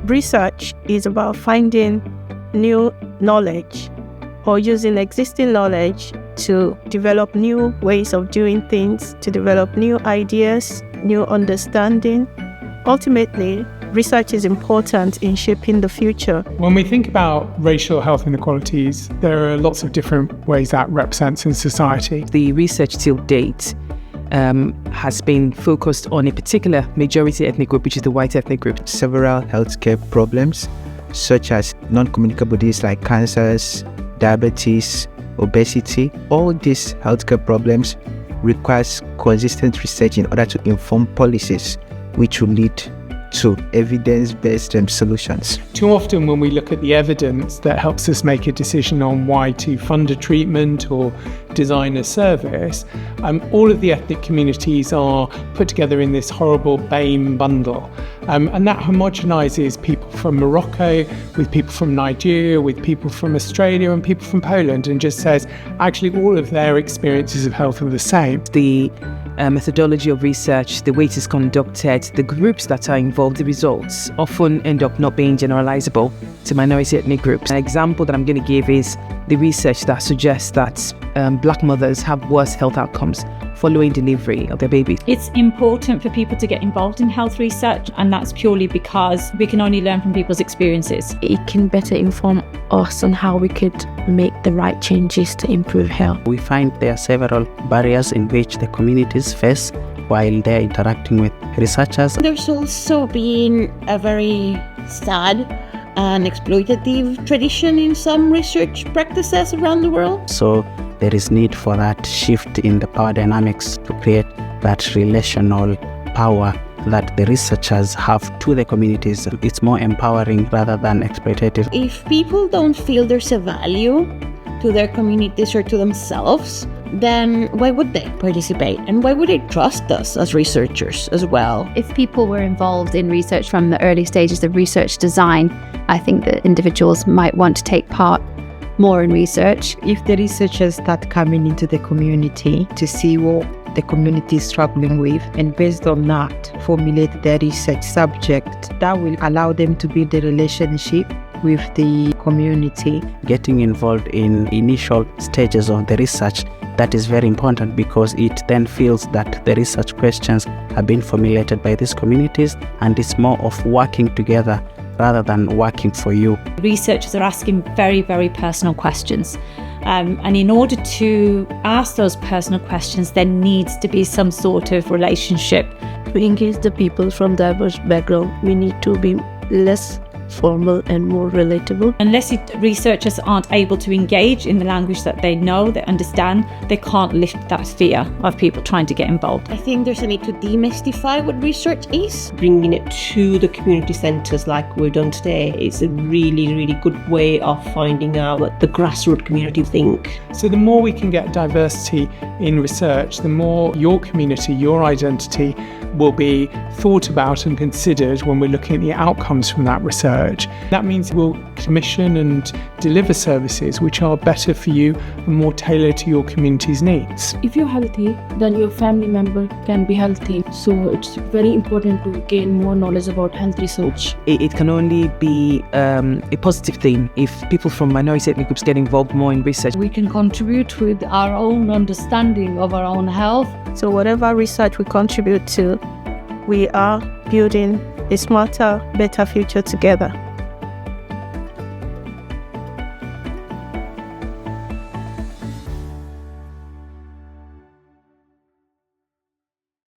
research is about finding new knowledge or using existing knowledge to develop new ways of doing things, to develop new ideas, new understanding. Ultimately, research is important in shaping the future. When we think about racial health inequalities, there are lots of different ways that represents in society. The research till date has been focused on a particular majority ethnic group, which is the white ethnic group. Several healthcare problems, such as non-communicable diseases like cancers, diabetes, obesity, all these healthcare problems requires consistent research in order to inform policies, which will lead to evidence-based solutions. Too often when we look at the evidence that helps us make a decision on why to fund a treatment or design a service, all of the ethnic communities are put together in this horrible BAME bundle. And that homogenises people from Morocco with people from Nigeria, with people from Australia and people from Poland, and just says actually all of their experiences of health are the same. The methodology of research, the way it is conducted, the groups that are involved, the results often end up not being generalizable to minority ethnic groups. An example that I'm going to give is the research that suggests that black mothers have worse health outcomes following delivery of their baby. It's important for people to get involved in health research, and that's purely because we can only learn from people's experiences. It can better inform us on how we could make the right changes to improve health. We find there are several barriers in which the communities face while they're interacting with researchers. There's also been a very sad and exploitative tradition in some research practices around the world. So there is need for that shift in the power dynamics to create that relational power that the researchers have to the communities. It's more empowering rather than exploitative. If people don't feel there's a value to their communities or to themselves, then why would they participate? And why would they trust us as researchers as well? If people were involved in research from the early stages of research design, I think that individuals might want to take part more in research. If the researchers start coming into the community to see what the community is struggling with, and based on that formulate their research subject, that will allow them to build a relationship with the community. Getting involved in initial stages of the research, that is very important because it then feels that the research questions have been formulated by these communities, and it's more of working together rather than working for you. Researchers are asking very, very personal questions. And in order to ask those personal questions, there needs to be some sort of relationship. To engage the people from diverse backgrounds, we need to be less formal and more relatable. Unless researchers aren't able to engage in the language that they know, they understand, they can't lift that fear of people trying to get involved. I think there's a need to demystify what research is. Bringing it to the community centres like we've done today is a really, really good way of finding out what the grassroots community think. So the more we can get diversity in research, the more your community, your identity will be thought about and considered when we're looking at the outcomes from that research. That means we'll commission and deliver services which are better for you and more tailored to your community's needs. If you're healthy, then your family member can be healthy. So it's very important to gain more knowledge about health research. It can only be a positive thing if people from minority ethnic groups get involved more in research. We can contribute with our own understanding of our own health. So whatever research we contribute to, we are building a smarter, better future together.